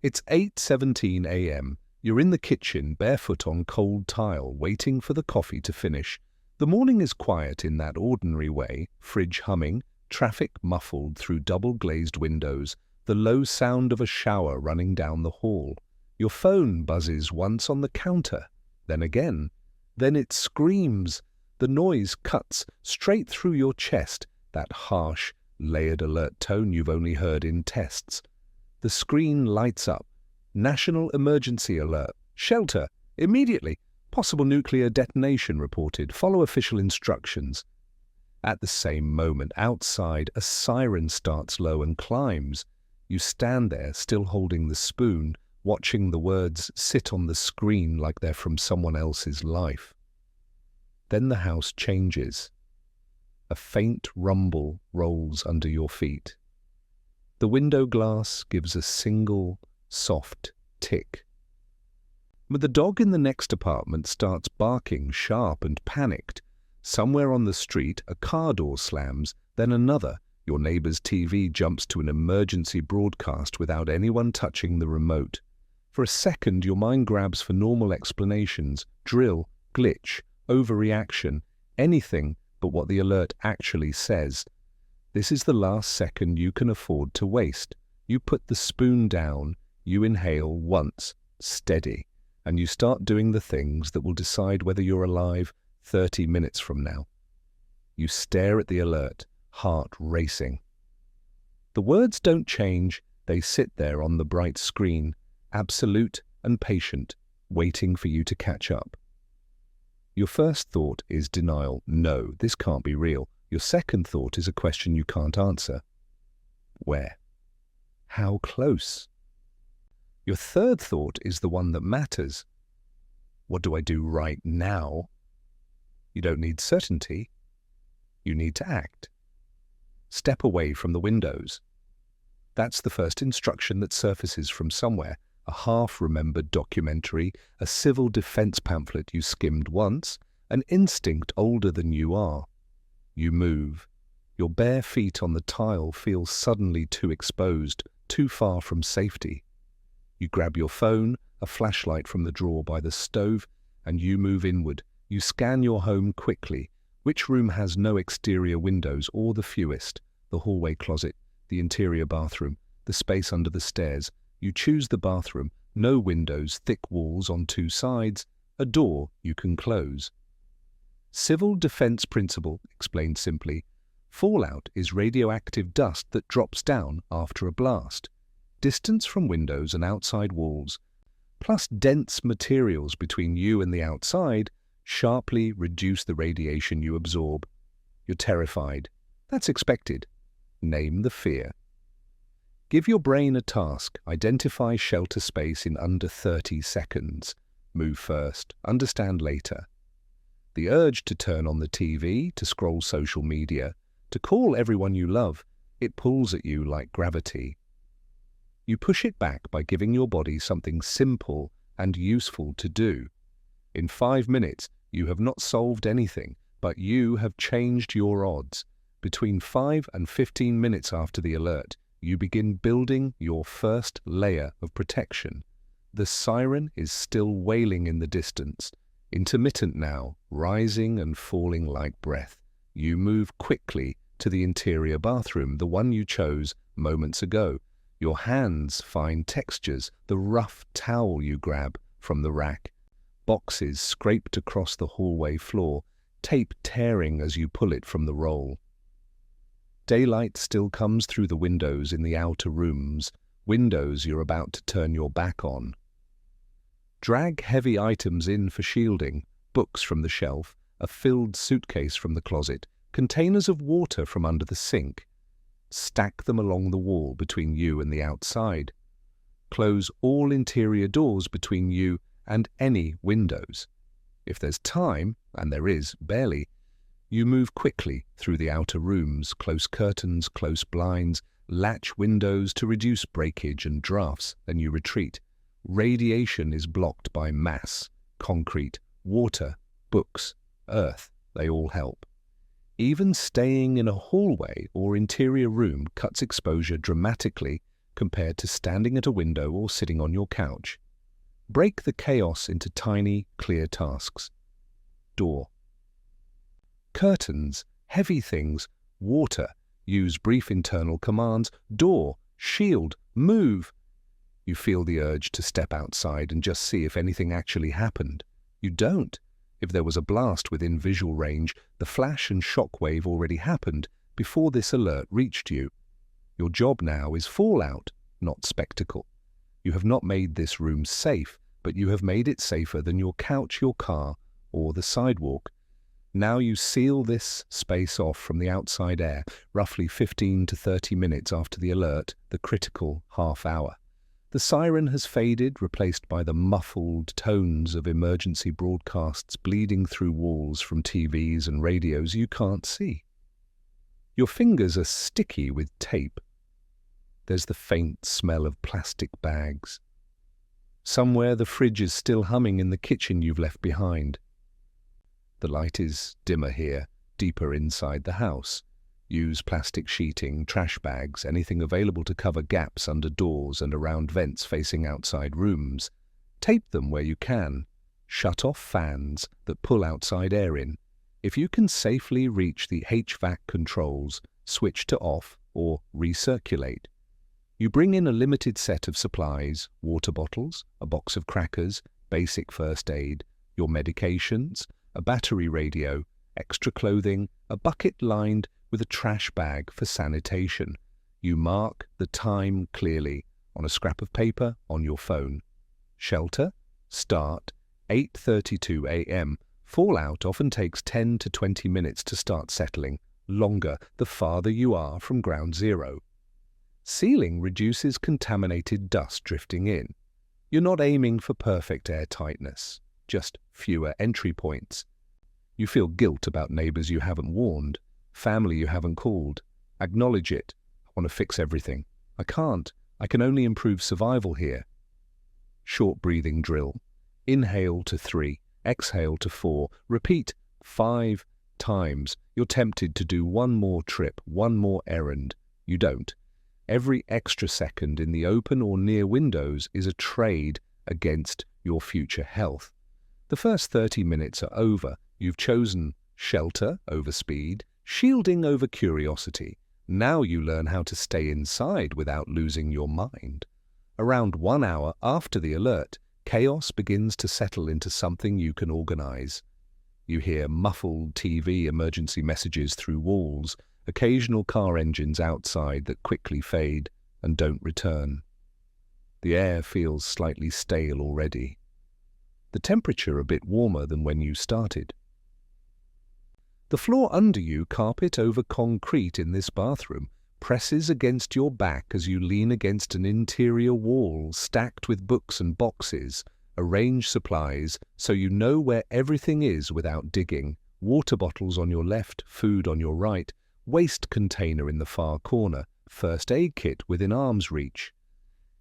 It's 8:17 a.m. You're in the kitchen, barefoot on cold tile, waiting for the coffee to finish. The morning is quiet in that ordinary way, fridge humming, traffic muffled through double-glazed windows, the low sound of a shower running down the hall. Your phone buzzes once on the counter, then again. Then it screams. The noise cuts straight through your chest, that harsh, layered alert tone you've only heard in tests. The screen lights up. National emergency alert. Shelter. Immediately. Possible nuclear detonation reported. Follow official instructions. At the same moment, outside, a siren starts low and climbs. You stand there, still holding the spoon, watching the words sit on the screen like they're from someone else's life. Then the house changes. A faint rumble rolls under your feet. The window glass gives a single, soft tick. But the dog in the next apartment starts barking, sharp and panicked. Somewhere on the street, a car door slams, then another. Your neighbor's TV jumps to an emergency broadcast without anyone touching the remote. For a second, your mind grabs for normal explanations, drill, glitch, overreaction, anything but what the alert actually says. This is the last second you can afford to waste. You put the spoon down, you inhale once, steady, and you start doing the things that will decide whether you're alive 30 minutes from now. You stare at the alert, heart racing. The words don't change, they sit there on the bright screen, absolute and patient, waiting for you to catch up. Your first thought is denial. No, this can't be real. Your second thought is a question you can't answer. Where? How close? Your third thought is the one that matters. What do I do right now? You don't need certainty. You need to act. Step away from the windows. That's the first instruction that surfaces from somewhere. A half-remembered documentary, a civil defense pamphlet you skimmed once, an instinct older than you are. You move. Your bare feet on the tile feel suddenly too exposed, too far from safety. You grab your phone, a flashlight from the drawer by the stove, and you move inward. You scan your home quickly. Which room has no exterior windows or the fewest? The hallway closet, the interior bathroom, the space under the stairs. You choose the bathroom, no windows, thick walls on two sides, a door you can close. Civil defense principle, explained simply. Fallout is radioactive dust that drops down after a blast. Distance from windows and outside walls, plus dense materials between you and the outside, sharply reduce the radiation you absorb. You're terrified. That's expected. Name the fear. Give your brain a task. Identify shelter space in under 30 seconds. Move first. Understand later. The urge to turn on the TV, to scroll social media, to call everyone you love, it pulls at you like gravity. You push it back by giving your body something simple and useful to do. In 5 minutes, you have not solved anything, but you have changed your odds. Between 5 and 15 minutes after the alert, you begin building your first layer of protection. The siren is still wailing in the distance, intermittent now, rising and falling like breath. You move quickly to the interior bathroom, the one you chose moments ago. Your hands find textures, the rough towel you grab from the rack. Boxes scraped across the hallway floor, tape tearing as you pull it from the roll. Daylight still comes through the windows in the outer rooms, windows you're about to turn your back on. Drag heavy items in for shielding, books from the shelf, a filled suitcase from the closet, containers of water from under the sink. Stack them along the wall between you and the outside. Close all interior doors between you and any windows. If there's time, and there is barely, you move quickly through the outer rooms, close curtains, close blinds, latch windows to reduce breakage and drafts, then you retreat. Radiation is blocked by mass, concrete, water, books, earth, they all help. Even staying in a hallway or interior room cuts exposure dramatically. compared to standing at a window or sitting on your couch. Break the chaos into tiny, clear tasks. Door. Curtains, heavy things, water. Use brief internal commands. Door, shield, move. You feel the urge to step outside and just see if anything actually happened. You don't. If there was a blast within visual range, the flash and shock wave already happened before this alert reached you. Your job now is fallout, not spectacle. You have not made this room safe, but you have made it safer than your couch, your car, or the sidewalk. Now you seal this space off from the outside air, roughly 15 to 30 minutes after the alert, the critical half hour. The siren has faded, replaced by the muffled tones of emergency broadcasts bleeding through walls from TVs and radios you can't see. Your fingers are sticky with tape. There's the faint smell of plastic bags. Somewhere the fridge is still humming in the kitchen you've left behind. The light is dimmer here, deeper inside the house. Use plastic sheeting, trash bags, anything available to cover gaps under doors and around vents facing outside rooms. Tape them where you can. Shut off fans that pull outside air in. If you can safely reach the HVAC controls, switch to off or recirculate. You bring in a limited set of supplies, water bottles, a box of crackers, basic first aid, your medications, a battery radio, extra clothing, a bucket lined with a trash bag for sanitation. You mark the time clearly on a scrap of paper on your phone. Shelter, start, 8:32 a.m. Fallout often takes 10 to 20 minutes to start settling, longer the farther you are from ground zero. Sealing reduces contaminated dust drifting in. You're not aiming for perfect air tightness, just fewer entry points. You feel guilt about neighbors you haven't warned, family you haven't called. Acknowledge it. I want to fix everything. I can't. I can only improve survival here. Short breathing drill. Inhale to 3, exhale to 4. Repeat 5 times. You're tempted to do one more trip, one more errand. You don't. Every extra second in the open or near windows is a trade against your future health. The first 30 minutes are over. You've chosen shelter over speed, shielding over curiosity. Now you learn how to stay inside without losing your mind. Around 1 hour after the alert, chaos begins to settle into something you can organize. You hear muffled TV emergency messages through walls, occasional car engines outside that quickly fade and don't return. The air feels slightly stale already. The temperature a bit warmer than when you started. The floor under you, carpet over concrete in this bathroom, presses against your back as you lean against an interior wall stacked with books and boxes. Arrange supplies so you know where everything is without digging. Water bottles on your left, food on your right, waste container in the far corner, first aid kit within arm's reach.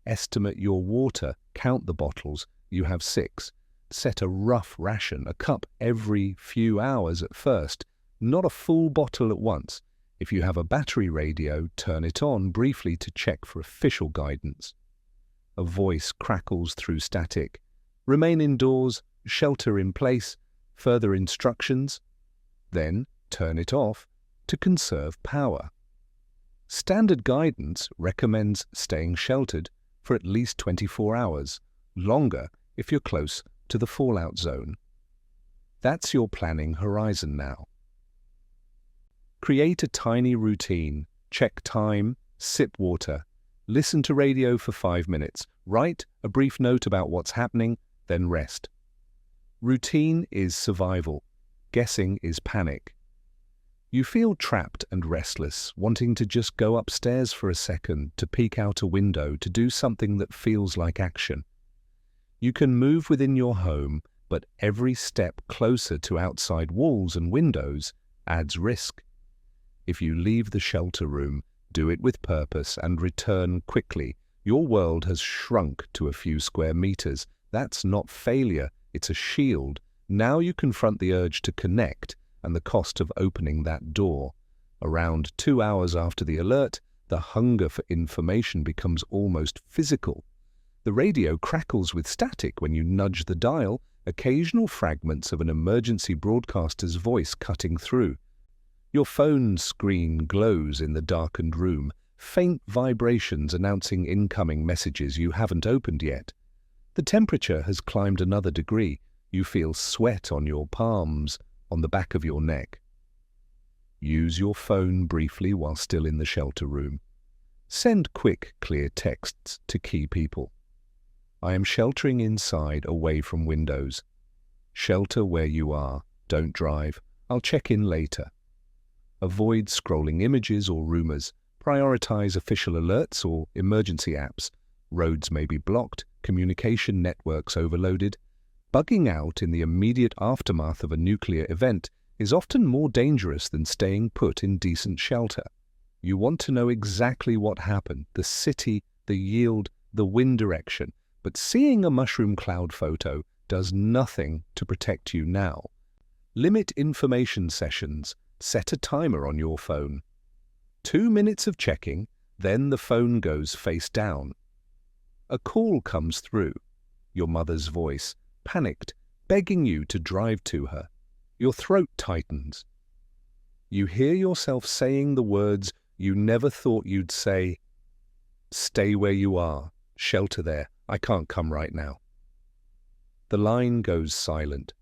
Estimate your water, count the bottles, you have 6. Set a rough ration, a cup every few hours at first, not a full bottle at once. If you have a battery radio, turn it on briefly to check for official guidance. A voice crackles through static. Remain indoors, shelter in place, further instructions. Then turn it off to conserve power. Standard guidance recommends staying sheltered for at least 24 hours, longer if you're close to the fallout zone. That's your planning horizon now. Create a tiny routine. Check time, sip water, listen to radio for 5 minutes, write a brief note about what's happening, then rest. Routine is survival. Guessing is panic. You feel trapped and restless, wanting to just go upstairs for a second, to peek out a window, to do something that feels like action. You can move within your home, but every step closer to outside walls and windows adds risk. If you leave the shelter room, do it with purpose and return quickly. Your world has shrunk to a few square meters. That's not failure, it's a shield. Now you confront the urge to connect and the cost of opening that door. Around 2 hours after the alert, The hunger for information becomes almost physical. The radio crackles with static when you nudge the dial, occasional fragments of an emergency broadcaster's voice cutting through. Your phone screen glows in the darkened room, faint vibrations announcing incoming messages you haven't opened yet. The temperature has climbed another degree. You feel sweat on your palms, on the back of your neck. Use your phone briefly while still in the shelter room. Send quick, clear texts to key people. I am sheltering inside, away from windows. Shelter where you are. Don't drive. I'll check in later. Avoid scrolling images or rumors. Prioritize official alerts or emergency apps. Roads may be blocked, communication networks overloaded. Bugging out in the immediate aftermath of a nuclear event is often more dangerous than staying put in decent shelter. You want to know exactly what happened, the city, the yield, the wind direction, but seeing a mushroom cloud photo does nothing to protect you now. Limit information sessions. Set a timer on your phone. 2 minutes of checking, then the phone goes face down. A call comes through. Your mother's voice, panicked, begging you to drive to her. Your throat tightens. You hear yourself saying the words you never thought you'd say. Stay where you are. Shelter there. I can't come right now. The line goes silent.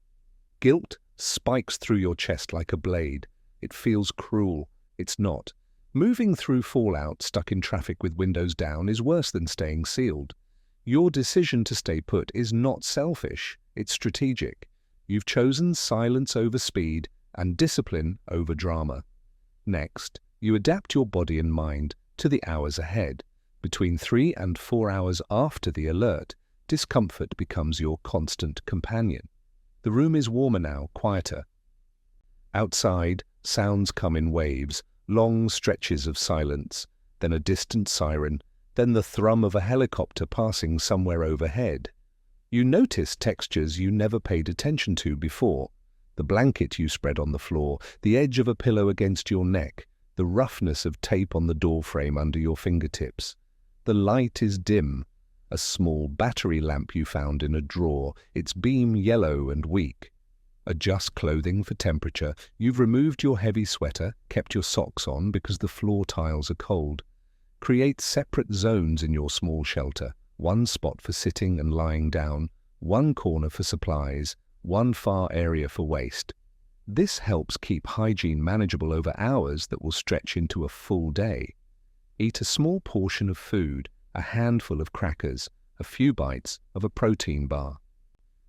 Guilt spikes through your chest like a blade. It feels cruel. It's not. Moving through fallout, stuck in traffic with windows down, is worse than staying sealed. Your decision to stay put is not selfish. It's strategic. You've chosen silence over speed and discipline over drama. Next, you adapt your body and mind to the hours ahead. Between 3 and 4 hours after the alert, discomfort becomes your constant companion. The room is warmer now, quieter. Outside, sounds come in waves, long stretches of silence, then a distant siren, then the thrum of a helicopter passing somewhere overhead. You notice textures you never paid attention to before. The blanket you spread on the floor, the edge of a pillow against your neck, the roughness of tape on the doorframe under your fingertips. The light is dim. A small battery lamp you found in a drawer, its beam yellow and weak. Adjust clothing for temperature. You've removed your heavy sweater, kept your socks on because the floor tiles are cold. Create separate zones in your small shelter. One spot for sitting and lying down, one corner for supplies, one far area for waste. This helps keep hygiene manageable over hours that will stretch into a full day. Eat a small portion of food, a handful of crackers, a few bites of a protein bar.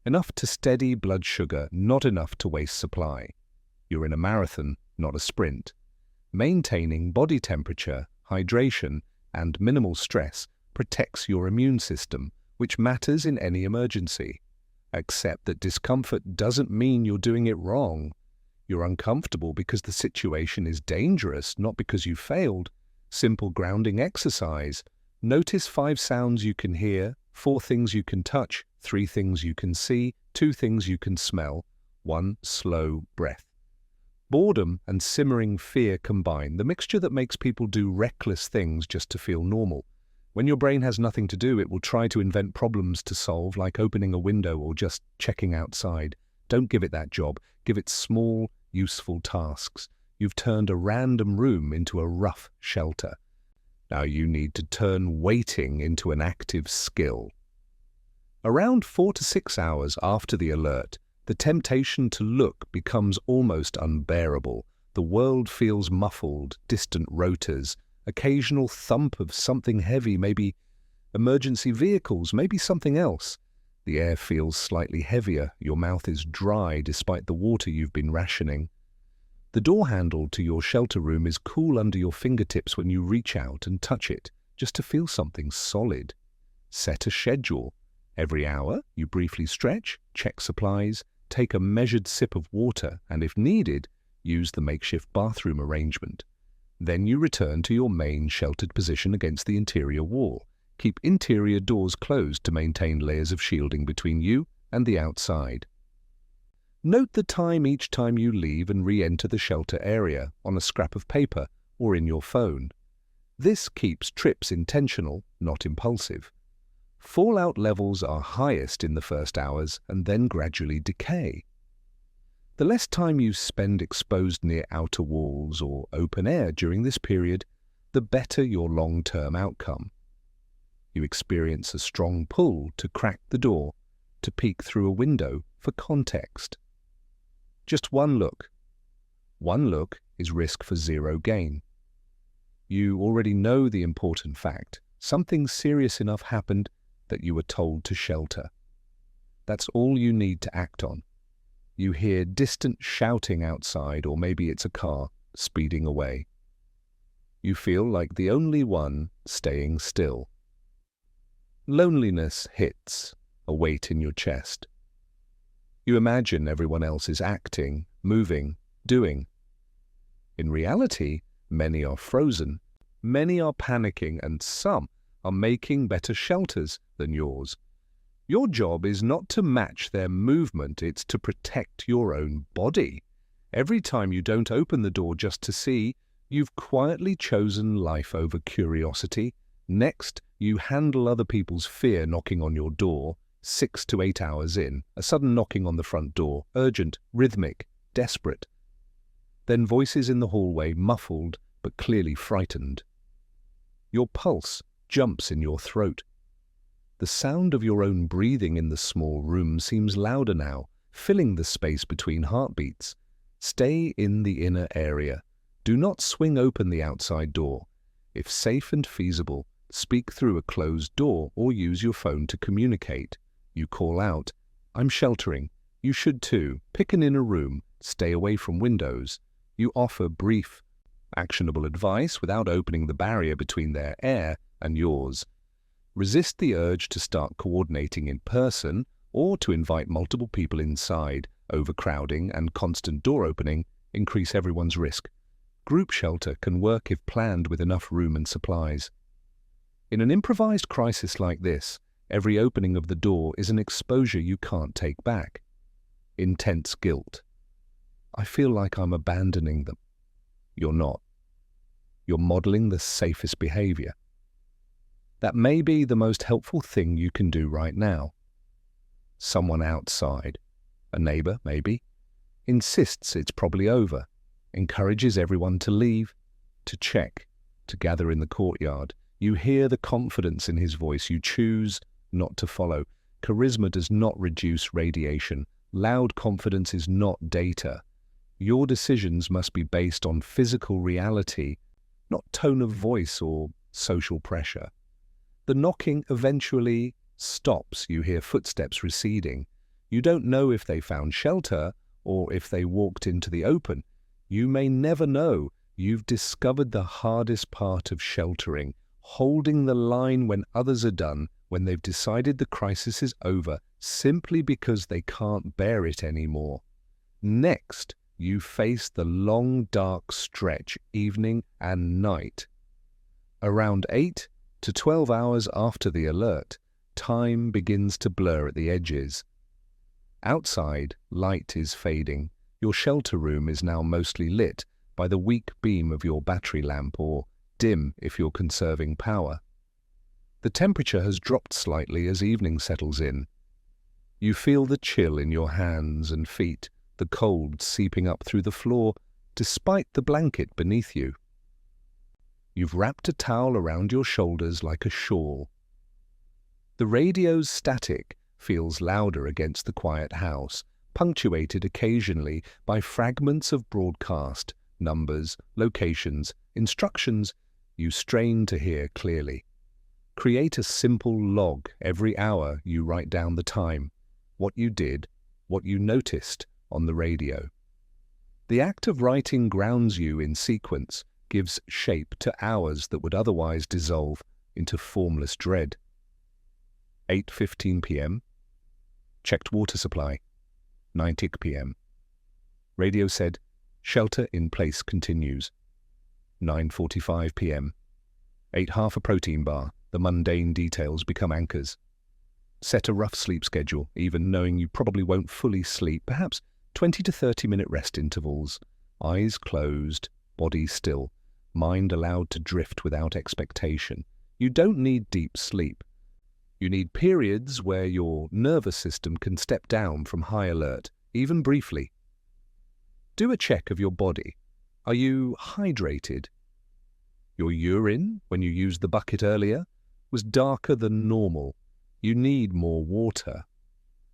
Enough to steady blood sugar, not enough to waste supply. You're in a marathon, not a sprint. Maintaining body temperature, hydration, and minimal stress protects your immune system, which matters in any emergency. Accept that discomfort doesn't mean you're doing it wrong. You're uncomfortable because the situation is dangerous, not because you failed. Simple grounding exercise. Notice 5 sounds you can hear, 4 things you can touch, 3 things you can see, 2 things you can smell, 1 slow breath. Boredom and simmering fear combine, the mixture that makes people do reckless things just to feel normal. When your brain has nothing to do, it will try to invent problems to solve, like opening a window or just checking outside. Don't give it that job. Give it small, useful tasks. You've turned a random room into a rough shelter. Now you need to turn waiting into an active skill. Around 4 to 6 hours after the alert, the temptation to look becomes almost unbearable. The world feels muffled, distant rotors, occasional thump of something heavy, maybe emergency vehicles, maybe something else. The air feels slightly heavier, your mouth is dry despite the water you've been rationing. The door handle to your shelter room is cool under your fingertips when you reach out and touch it, just to feel something solid. Set a schedule. Every hour, you briefly stretch, check supplies, take a measured sip of water, and if needed, use the makeshift bathroom arrangement. Then you return to your main sheltered position against the interior wall. Keep interior doors closed to maintain layers of shielding between you and the outside. Note the time each time you leave and re-enter the shelter area on a scrap of paper or in your phone. This keeps trips intentional, not impulsive. Fallout levels are highest in the first hours and then gradually decay. The less time you spend exposed near outer walls or open air during this period, the better your long-term outcome. You experience a strong pull to crack the door, to peek through a window for context. Just one look. One look is risk for zero gain. You already know the important fact. Something serious enough happened that you were told to shelter. That's all you need to act on. You hear distant shouting outside, or maybe it's a car speeding away. You feel like the only one staying still. Loneliness hits, a weight in your chest. You imagine everyone else is acting, moving, doing. In reality, many are frozen, many are panicking, and some are making better shelters than yours. Your job is not to match their movement, it's to protect your own body. Every time you don't open the door just to see, you've quietly chosen life over curiosity. Next, you handle other people's fear knocking on your door, 6 to 8 hours in, a sudden knocking on the front door, urgent, rhythmic, desperate. Then voices in the hallway, muffled but clearly frightened. Your pulse jumps in your throat. The sound of your own breathing in the small room seems louder now, filling the space between heartbeats. Stay in the inner area. Do not swing open the outside door. If safe and feasible, speak through a closed door or use your phone to communicate. You call out, "I'm sheltering. You should too. Pick an inner room. Stay away from windows." You offer brief, actionable advice without opening the barrier between their air and yours. Resist the urge to start coordinating in person or to invite multiple people inside. Overcrowding and constant door opening increase everyone's risk. Group shelter can work if planned with enough room and supplies. In an improvised crisis like this, every opening of the door is an exposure you can't take back. Intense guilt. I feel like I'm abandoning them. You're not. You're modeling the safest behavior. That may be the most helpful thing you can do right now. Someone outside, a neighbor maybe, insists it's probably over, encourages everyone to leave, to check, to gather in the courtyard. You hear the confidence in his voice. You choose not to follow. Charisma does not reduce radiation. Loud confidence is not data. Your decisions must be based on physical reality, not tone of voice or social pressure. The knocking eventually stops. You hear footsteps receding. You don't know if they found shelter or if they walked into the open. You may never know. You've discovered the hardest part of sheltering, holding the line when others are done, when they've decided the crisis is over, simply because they can't bear it anymore. Next, you face the long, dark stretch, evening and night. Around 8 to 12 hours after the alert, time begins to blur at the edges. Outside, light is fading. Your shelter room is now mostly lit by the weak beam of your battery lamp, or dim if you're conserving power. The temperature has dropped slightly as evening settles in. You feel the chill in your hands and feet, the cold seeping up through the floor, despite the blanket beneath you. You've wrapped a towel around your shoulders like a shawl. The radio's static feels louder against the quiet house, punctuated occasionally by fragments of broadcast, numbers, locations, instructions you strain to hear clearly. Create a simple log. Every hour you write down the time, what you did, what you noticed on the radio. The act of writing grounds you in sequence, gives shape to hours that would otherwise dissolve into formless dread. 8:15 p.m. Checked water supply. 9 p.m. Radio said, shelter in place continues. 9:45 p.m. Ate half a protein bar. The mundane details become anchors. Set a rough sleep schedule, even knowing you probably won't fully sleep, perhaps 20 to 30-minute rest intervals. Eyes closed, body still. mind allowed to drift without expectation. You don't need deep sleep. You need periods where your nervous system can step down from high alert, even briefly. Do a check of your body. Are you hydrated? Your urine, when you used the bucket earlier, was darker than normal. You need more water.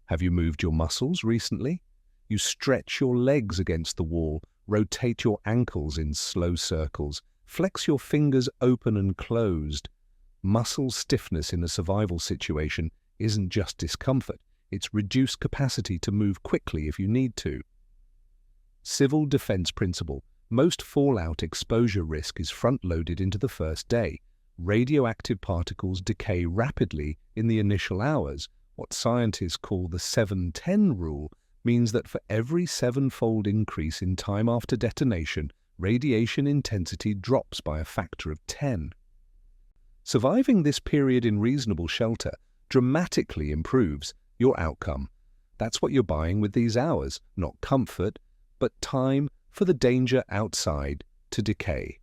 Have you moved your muscles recently? You stretch your legs against the wall, rotate your ankles in slow circles, flex your fingers open and closed. Muscle stiffness in a survival situation isn't just discomfort, it's reduced capacity to move quickly if you need to. Civil defense principle. Most fallout exposure risk is front-loaded into the first day. Radioactive particles decay rapidly in the initial hours. What scientists call the 7-10 rule means that for every 7-fold increase in time after detonation, radiation intensity drops by a factor of 10. Surviving this period in reasonable shelter dramatically improves your outcome. That's what you're buying with these hours, not comfort, but time for the danger outside to decay.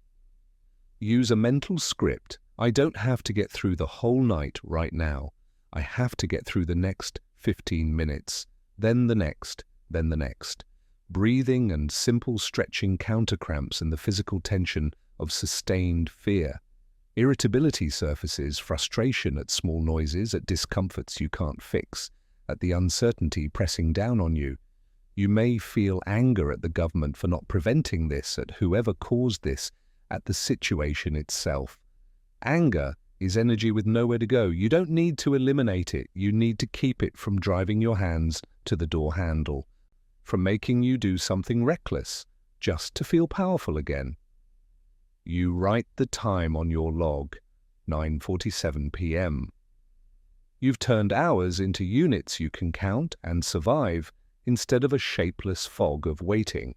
Use a mental script. I don't have to get through the whole night right now. I have to get through the next 15 minutes, then the next, then the next. Breathing and simple stretching counter cramps and the physical tension of sustained fear. Irritability surfaces, frustration at small noises, at discomforts you can't fix, at the uncertainty pressing down on you. You may feel anger at the government for not preventing this, at whoever caused this, at the situation itself. Anger is energy with nowhere to go. You don't need to eliminate it. You need to keep it from driving your hands to the door handle, from making you do something reckless, just to feel powerful again. You write the time on your log, 9:47 p.m. You've turned hours into units you can count and survive instead of a shapeless fog of waiting.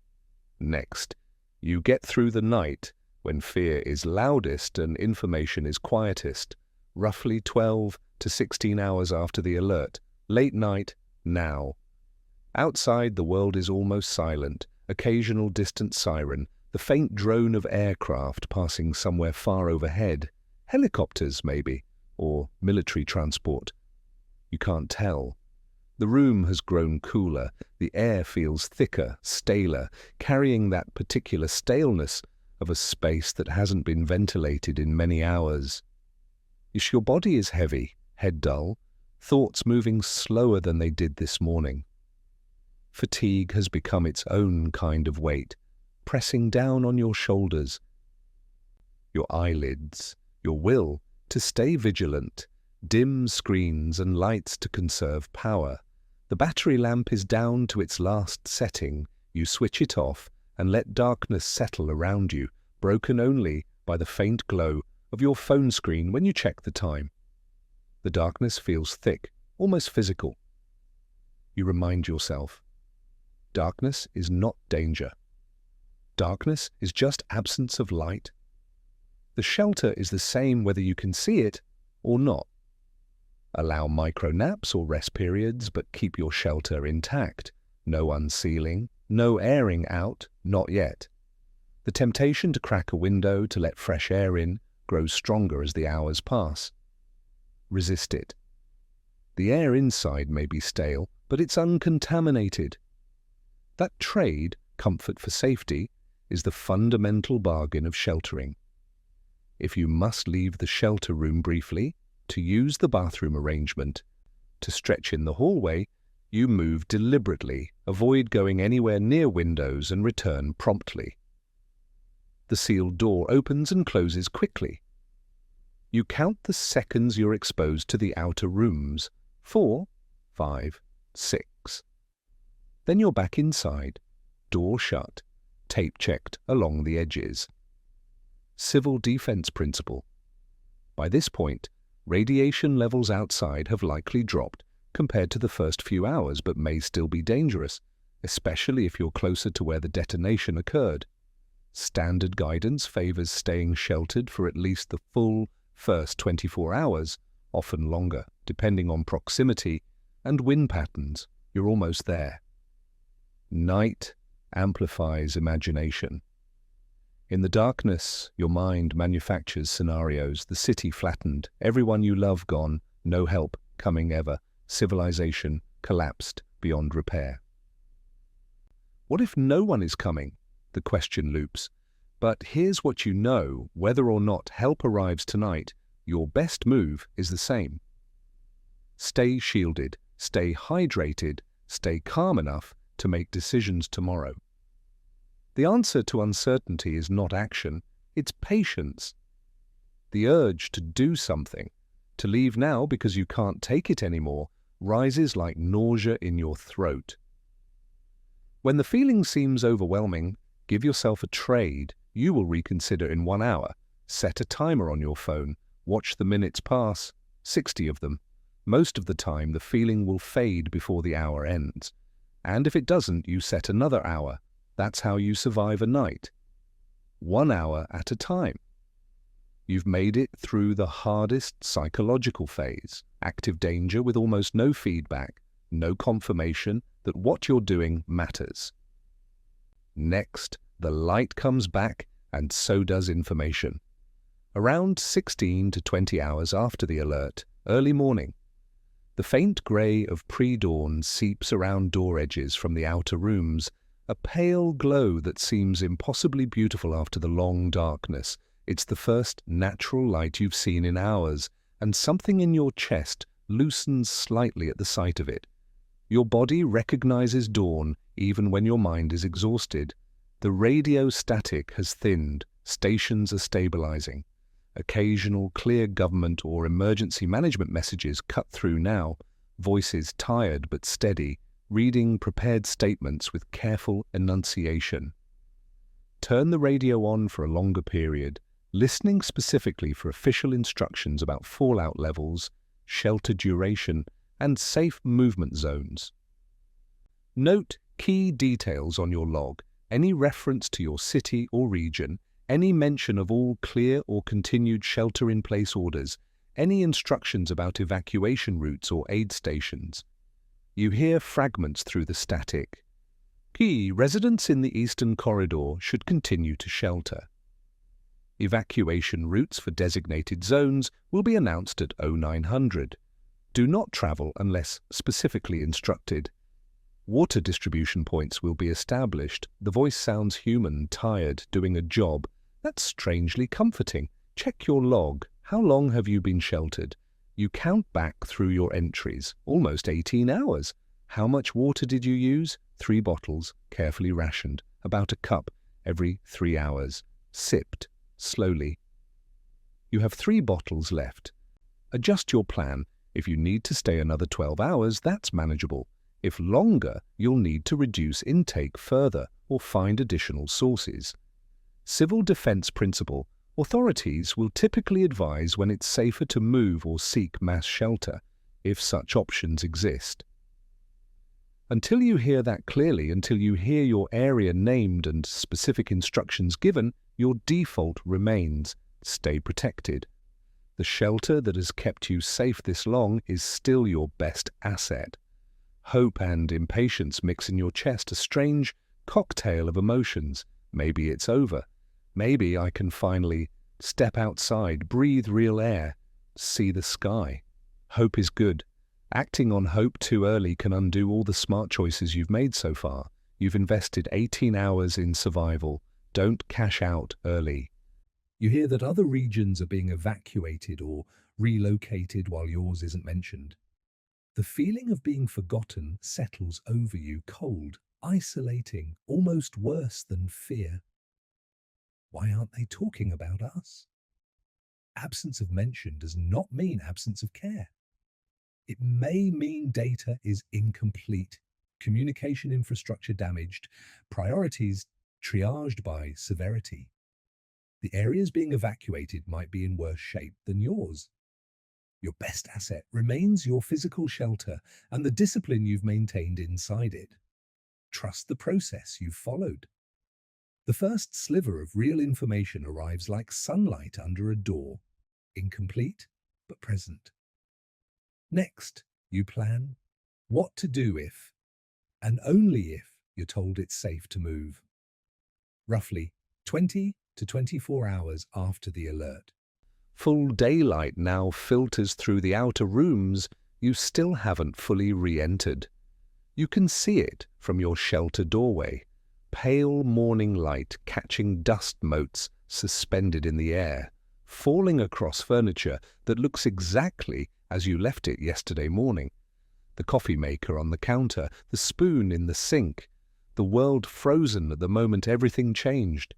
Next, you get through the night when fear is loudest and information is quietest, roughly 12 to 16 hours after the alert, late night, now. Outside, the world is almost silent, occasional distant siren, the faint drone of aircraft passing somewhere far overhead, helicopters maybe, or military transport. You can't tell. The room has grown cooler, the air feels thicker, staler, carrying that particular staleness of a space that hasn't been ventilated in many hours. Your body is heavy, head dull, thoughts moving slower than they did this morning. Fatigue has become its own kind of weight, pressing down on your shoulders, your eyelids, your will to stay vigilant, dim screens and lights to conserve power. The battery lamp is down to its last setting. You switch it off and let darkness settle around you, broken only by the faint glow of your phone screen when you check the time. The darkness feels thick, almost physical. You remind yourself, darkness is not danger. Darkness is just absence of light. The shelter is the same whether you can see it or not. Allow micro-naps or rest periods, but keep your shelter intact. No unsealing, no airing out, not yet. The temptation to crack a window to let fresh air in grows stronger as the hours pass. Resist it. The air inside may be stale, but it's uncontaminated. That trade, comfort for safety, is the fundamental bargain of sheltering. If you must leave the shelter room briefly, to use the bathroom arrangement, to stretch in the hallway, you move deliberately, avoid going anywhere near windows and return promptly. The sealed door opens and closes quickly. You count the seconds you're exposed to the outer rooms, 4, 5, 6. Then you're back inside, door shut, tape checked along the edges. Civil defense principle. By this point, radiation levels outside have likely dropped compared to the first few hours, but may still be dangerous, especially if you're closer to where the detonation occurred. Standard guidance favors staying sheltered for at least the full first 24 hours, often longer, depending on proximity and wind patterns. You're almost there. Night amplifies imagination. In the darkness, your mind manufactures scenarios, the city flattened, everyone you love gone, no help coming ever, civilization collapsed beyond repair. What if no one is coming? The question loops. But here's what you know, whether or not help arrives tonight, your best move is the same. Stay shielded, stay hydrated, stay calm enough to make decisions tomorrow. The answer to uncertainty is not action, it's patience. The urge to do something, to leave now because you can't take it anymore, rises like nausea in your throat. When the feeling seems overwhelming, give yourself a trade you will reconsider in 1 hour. Set a timer on your phone, watch the minutes pass, 60 of them. Most of the time, the feeling will fade before the hour ends. And if it doesn't, you set another hour. That's how you survive a night. 1 hour at a time. You've made it through the hardest psychological phase, active danger with almost no feedback, no confirmation that what you're doing matters. Next, the light comes back, and so does information. Around 16 to 20 hours after the alert, early morning, the faint grey of pre-dawn seeps around door edges from the outer rooms, a pale glow that seems impossibly beautiful after the long darkness. It's the first natural light you've seen in hours, and something in your chest loosens slightly at the sight of it. Your body recognizes dawn even when your mind is exhausted. The radio static has thinned, stations are stabilizing. Occasional clear government or emergency management messages cut through now, voices tired but steady, reading prepared statements with careful enunciation. Turn the radio on for a longer period, listening specifically for official instructions about fallout levels, shelter duration, and safe movement zones. Note key details on your log, any reference to your city or region, any mention of all clear or continued shelter-in-place orders, any instructions about evacuation routes or aid stations. You hear fragments through the static. Key residents in the eastern corridor should continue to shelter. Evacuation routes for designated zones will be announced at 0900. Do not travel unless specifically instructed. Water distribution points will be established. The voice sounds human, tired, doing a job. That's strangely comforting. Check your log. How long have you been sheltered? You count back through your entries. Almost 18 hours. How much water did you use? 3 bottles, carefully rationed. About a cup every 3 hours. Sipped, slowly. You have 3 bottles left. Adjust your plan. If you need to stay another 12 hours, that's manageable. If longer, you'll need to reduce intake further or find additional sources. Civil defense principle. Authorities will typically advise when it's safer to move or seek mass shelter, if such options exist. Until you hear that clearly, until you hear your area named and specific instructions given, your default remains: stay protected. The shelter that has kept you safe this long is still your best asset. Hope and impatience mix in your chest, a strange cocktail of emotions. Maybe it's over. Maybe I can finally step outside, breathe real air, see the sky. Hope is good. Acting on hope too early can undo all the smart choices you've made so far. You've invested 18 hours in survival. Don't cash out early. You hear that other regions are being evacuated or relocated while yours isn't mentioned. The feeling of being forgotten settles over you, cold, isolating, almost worse than fear. Why aren't they talking about us? Absence of mention does not mean absence of care. It may mean data is incomplete, communication infrastructure damaged, priorities triaged by severity. The areas being evacuated might be in worse shape than yours. Your best asset remains your physical shelter and the discipline you've maintained inside it. Trust the process you've followed. The first sliver of real information arrives like sunlight under a door, incomplete but present. Next, you plan what to do if, and only if, you're told it's safe to move. Roughly 20 to 24 hours after the alert. Full daylight now filters through the outer rooms you still haven't fully re-entered. You can see it from your shelter doorway, pale morning light catching dust motes suspended in the air, falling across furniture that looks exactly as you left it yesterday morning. The coffee maker on the counter, the spoon in the sink, the world frozen at the moment everything changed.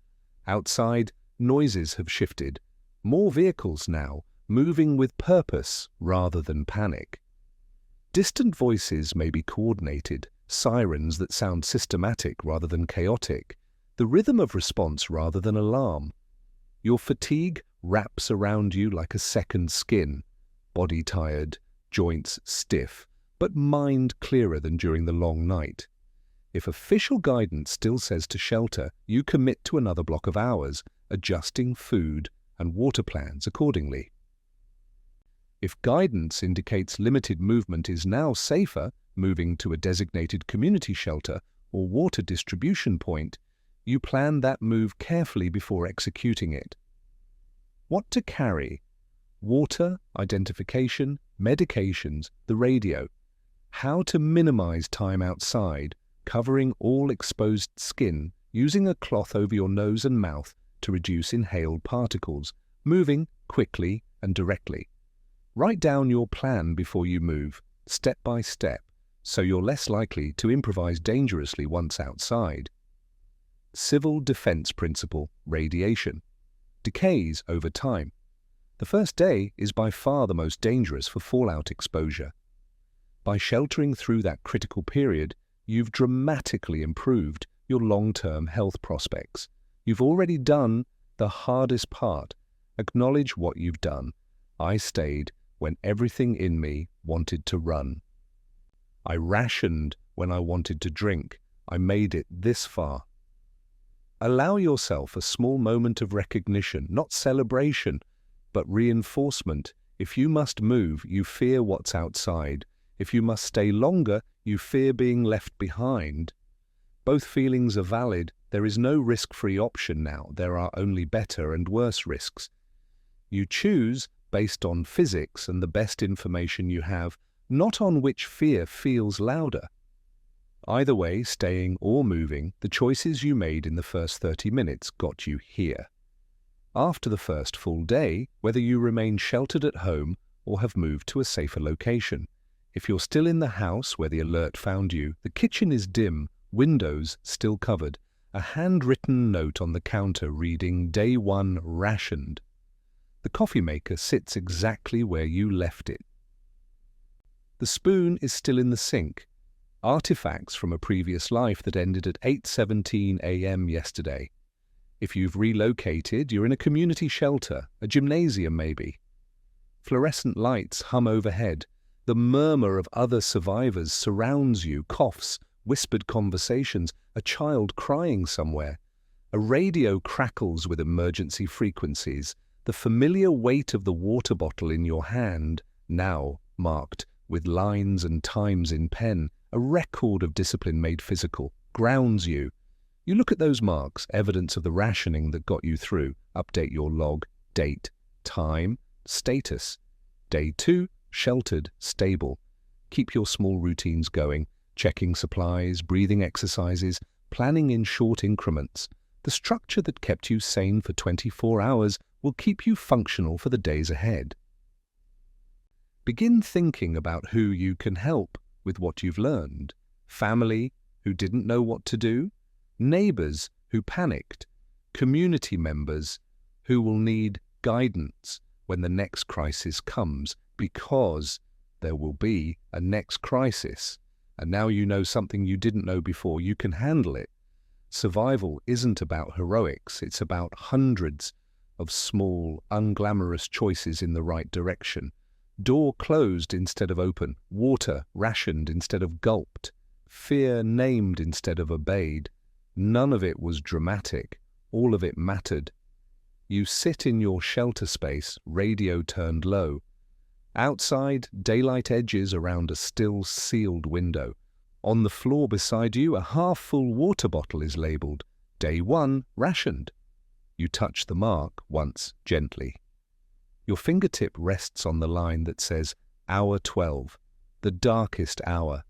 Outside, noises have shifted. More vehicles now, moving with purpose rather than panic. Distant voices may be coordinated, sirens that sound systematic rather than chaotic, the rhythm of response rather than alarm. Your fatigue wraps around you like a second skin, body tired, joints stiff, but mind clearer than during the long night. If official guidance still says to shelter, you commit to another block of hours, adjusting food and water plans accordingly. If guidance indicates limited movement is now safer, moving to a designated community shelter or water distribution point, you plan that move carefully before executing it. What to carry? Water, identification, medications, the radio. How to minimize time outside, covering all exposed skin, using a cloth over your nose and mouth to reduce inhaled particles, moving quickly and directly. Write down your plan before you move, step by step, so you're less likely to improvise dangerously once outside. Civil defense principle, radiation. Decays over time. The first day is by far the most dangerous for fallout exposure. By sheltering through that critical period, you've dramatically improved your long-term health prospects. You've already done the hardest part. Acknowledge what you've done. I stayed when everything in me wanted to run. I rationed when I wanted to drink. I made it this far. Allow yourself a small moment of recognition, not celebration, but reinforcement. If you must move, you fear what's outside. If you must stay longer, you fear being left behind. Both feelings are valid. There is no risk-free option now. There are only better and worse risks. You choose based on physics and the best information you have, not on which fear feels louder. Either way, staying or moving, the choices you made in the first 30 minutes got you here. After the first full day, whether you remain sheltered at home or have moved to a safer location. If you're still in the house where the alert found you, the kitchen is dim, windows still covered, a handwritten note on the counter reading Day 1 rationed. The coffee maker sits exactly where you left it. The spoon is still in the sink. Artifacts from a previous life that ended at 8:17 a.m. yesterday. If you've relocated, you're in a community shelter, a gymnasium maybe. Fluorescent lights hum overhead. The murmur of other survivors surrounds you, coughs, whispered conversations, a child crying somewhere. A radio crackles with emergency frequencies. The familiar weight of the water bottle in your hand, now marked with lines and times in pen, a record of discipline made physical, grounds you. You look at those marks, evidence of the rationing that got you through. Update your log, date, time, status. Day 2, sheltered, stable. Keep your small routines going, checking supplies, breathing exercises, planning in short increments. The structure that kept you sane for 24 hours will keep you functional for the days ahead. Begin thinking about who you can help with what you've learned. Family who didn't know what to do, neighbors who panicked, community members who will need guidance when the next crisis comes, because there will be a next crisis. And now you know something you didn't know before. You can handle it. Survival isn't about heroics. It's about hundreds of small, unglamorous choices in the right direction. Door closed instead of open. Water rationed instead of gulped. Fear named instead of obeyed. None of it was dramatic. All of it mattered. You sit in your shelter space, radio turned low. Outside, daylight edges around a still sealed window. On the floor beside you, a half-full water bottle is labeled, Day 1 rationed. You touch the mark once gently. Your fingertip rests on the line that says Hour 12, the darkest hour.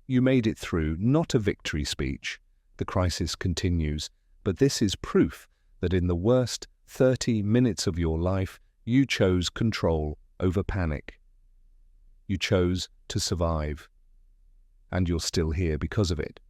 You made it through, not a victory speech. The crisis continues, but this is proof that in the worst 30 minutes of your life, you chose control over panic. You chose to survive. And you're still here because of it.